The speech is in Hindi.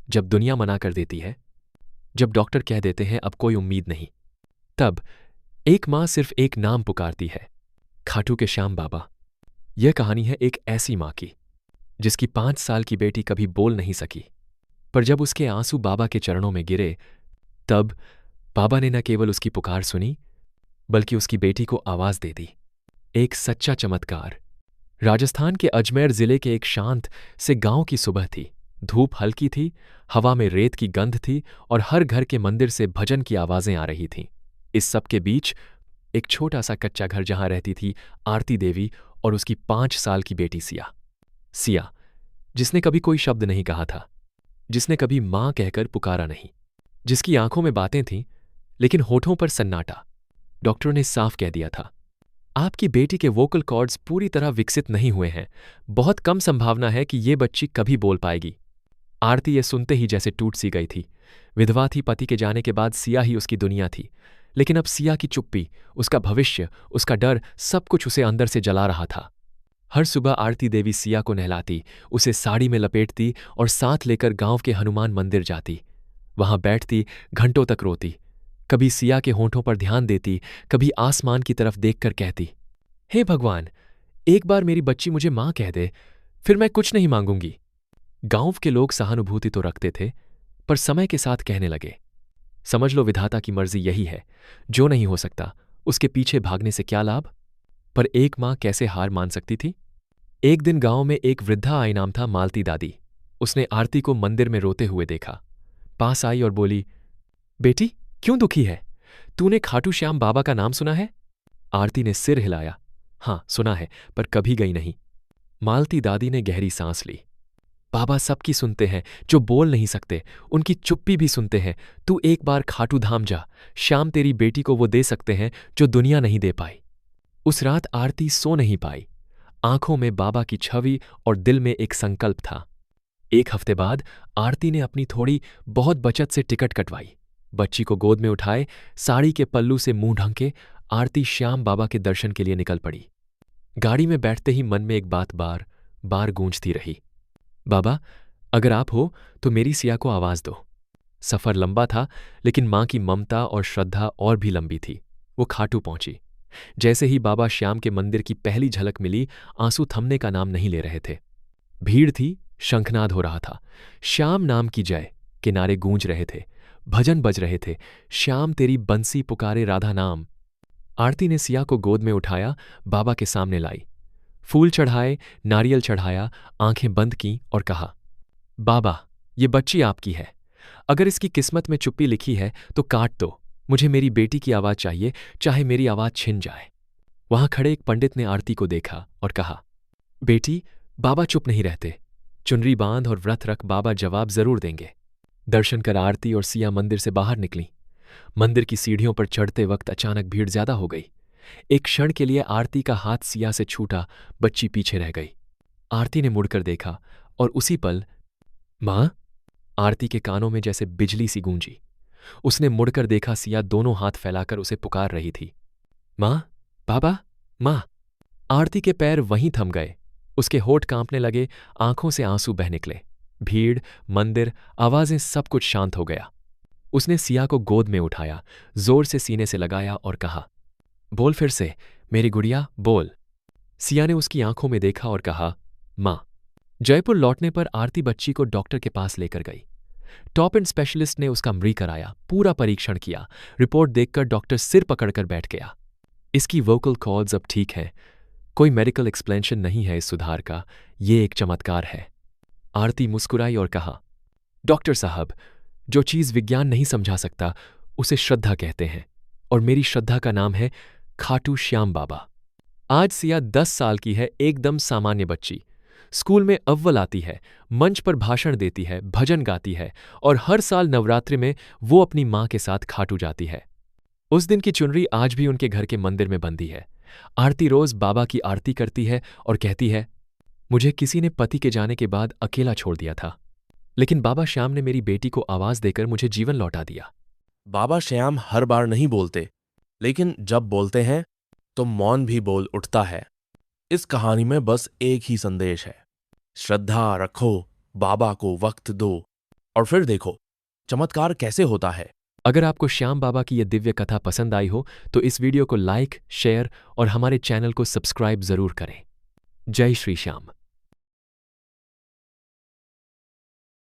जब दुनिया मना कर देती है, जब डॉक्टर कह देते हैं अब कोई उम्मीद नहीं, तब एक माँ सिर्फ एक नाम पुकारती है, खाटू के श्याम बाबा। यह कहानी है एक ऐसी माँ की जिसकी 5 साल की बेटी कभी बोल नहीं सकी, पर जब उसके आंसू बाबा के चरणों में गिरे, तब बाबा ने न केवल उसकी पुकार सुनी, बल्कि उसकी बेटी को आवाज दे दी। एक सच्चा चमत्कार। राजस्थान के अजमेर जिले के एक शांत से गांव की सुबह थी। धूप हल्की थी, हवा में रेत की गंध थी और हर घर के मंदिर से भजन की आवाजें आ रही थीं। इस सब के बीच एक छोटा सा कच्चा घर जहां रहती थी आरती देवी और उसकी 5 साल की बेटी सिया। सिया, जिसने कभी कोई शब्द नहीं कहा था, जिसने कभी मां कहकर पुकारा नहीं, जिसकी आंखों में बातें थीं लेकिन होठों पर सन्नाटा। डॉक्टरों ने साफ कह दिया था, आपकी बेटी के वोकल कॉर्ड्स पूरी तरह विकसित नहीं हुए हैं। बहुत कम संभावना है कि ये बच्ची कभी बोल पाएगी। आरती ये सुनते ही जैसे टूट सी गई थी। विधवा थी, पति के जाने के बाद सिया ही उसकी दुनिया थी। लेकिन अब सिया की चुप्पी, उसका भविष्य, उसका डर, सब कुछ उसे अंदर से जला रहा था। हर सुबह आरती देवी सिया को नहलाती, उसे साड़ी में लपेटती और साथ लेकर गांव के हनुमान मंदिर जाती। वहां बैठती, घंटों तक रोती। कभी सिया के होंठों पर ध्यान देती, कभी आसमान की तरफ देखकर कहती, हे भगवान, एक बार मेरी बच्ची मुझे मां कह दे, फिर मैं कुछ नहीं मांगूंगी। गांव के लोग सहानुभूति तो रखते थे, पर समय के साथ कहने लगे, समझ लो विधाता की मर्जी यही है, जो नहीं हो सकता उसके पीछे भागने से क्या लाभ। पर एक मां कैसे हार मान सकती थी। एक दिन गांव में एक वृद्धा आई, नाम था मालती दादी। उसने आरती को मंदिर में रोते हुए देखा। पास आई और बोली, बेटी, क्यों दुखी है? तूने खाटू श्याम बाबा का नाम सुना है? आरती ने सिर हिलाया। हां, सुना है, पर कभी गई नहीं। मालती दादी ने गहरी सांस ली। बाबा सबकी सुनते हैं, जो बोल नहीं सकते, उनकी चुप्पी भी सुनते हैं। तू एक बार खाटू धाम जा, श्याम तेरी बेटी को वो दे सकते हैं जो दुनिया नहीं दे पाई। उस रात आरती सो नहीं पाई। आंखों में बाबा की छवि और दिल में एक संकल्प था। 1 हफ्ते बाद आरती ने अपनी थोड़ी बहुत बचत से टिकट कटवाई। बच्ची को गोद में उठाए, साड़ी के पल्लू से मुंह ढंके आरती श्याम बाबा के दर्शन के लिए निकल पड़ी। गाड़ी में बैठते ही मन में एक बात बार बार गूंजती रही, बाबा, अगर आप हो तो मेरी सिया को आवाज दो। सफर लंबा था, लेकिन मां की ममता और श्रद्धा और भी लंबी थी। वो खाटू पहुंची। जैसे ही बाबा श्याम के मंदिर की पहली झलक मिली, आंसू थमने का नाम नहीं ले रहे थे। भीड़ थी, शंखनाद हो रहा था। श्याम नाम की जय के नारे गूंज रहे थे, भजन बज रहे थे। श्याम तेरी बंसी पुकारे राधा नाम। आरती ने सिया को गोद में उठाया, बाबा के सामने लाई। फूल चढ़ाए, नारियल चढ़ाया, आंखें बंद की और कहा, बाबा, ये बच्ची आपकी है। अगर इसकी किस्मत में चुप्पी लिखी है तो काट दो। मुझे मेरी बेटी की आवाज चाहिए, चाहे मेरी आवाज छिन जाए। वहां खड़े एक पंडित ने आरती को देखा और कहा, बेटी, बाबा चुप नहीं रहते। चुनरी बांध और व्रत रख, बाबा जवाब जरूर देंगे। दर्शन कर आरती और सिया मंदिर से बाहर निकली। मंदिर की सीढ़ियों पर चढ़ते वक्त अचानक भीड़ ज्यादा हो गई। एक क्षण के लिए आरती का हाथ सिया से छूटा, बच्ची पीछे रह गई। आरती ने मुड़कर देखा और उसी पल, मां, आरती के कानों में जैसे बिजली सी गूंजी। उसने मुड़कर देखा, सिया दोनों हाथ फैलाकर उसे पुकार रही थी, मां, बाबा, मां। आरती के पैर वहीं थम गए। उसके होठ कांपने लगे, आंखों से आंसू बह निकले। भीड़, मंदिर, आवाजें, सब कुछ शांत हो गया। उसने सिया को गोद में उठाया, जोर से सीने से लगाया और कहा, बोल फिर से, मेरी गुड़िया, बोल। सिया ने उसकी आंखों में देखा और कहा, मां। जयपुर लौटने पर आरती बच्ची को डॉक्टर के पास लेकर गई। टॉप एंड स्पेशलिस्ट ने उसका मृग कराया, पूरा परीक्षण किया। रिपोर्ट देखकर डॉक्टर सिर पकड़कर बैठ गया। इसकी वोकल कॉर्ड्स अब ठीक हैं। कोई मेडिकल एक्सप्लेनेशन नहीं है इस सुधार का, ये एक चमत्कार है। आरती मुस्कुराई और कहा, डॉक्टर साहब, जो चीज विज्ञान नहीं समझा सकता उसे श्रद्धा कहते हैं, और मेरी श्रद्धा का नाम है खाटू श्याम बाबा। आज सिया 10 साल की है, एकदम सामान्य बच्ची। स्कूल में अव्वल आती है, मंच पर भाषण देती है, भजन गाती है, और हर साल नवरात्रि में वो अपनी मां के साथ खाटू जाती है। उस दिन की चुनरी आज भी उनके घर के मंदिर में बंधी है। आरती रोज बाबा की आरती करती है और कहती है, मुझे किसी ने पति के जाने के बाद अकेला छोड़ दिया था, लेकिन बाबा श्याम ने मेरी बेटी को आवाज देकर मुझे जीवन लौटा दिया। बाबा श्याम हर बार नहीं बोलते, लेकिन जब बोलते हैं तो मौन भी बोल उठता है। इस कहानी में बस एक ही संदेश है, श्रद्धा रखो, बाबा को वक्त दो, और फिर देखो चमत्कार कैसे होता है। अगर आपको श्याम बाबा की यह दिव्य कथा पसंद आई हो तो इस वीडियो को लाइक, शेयर और हमारे चैनल को सब्सक्राइब जरूर करें। जय श्री श्याम।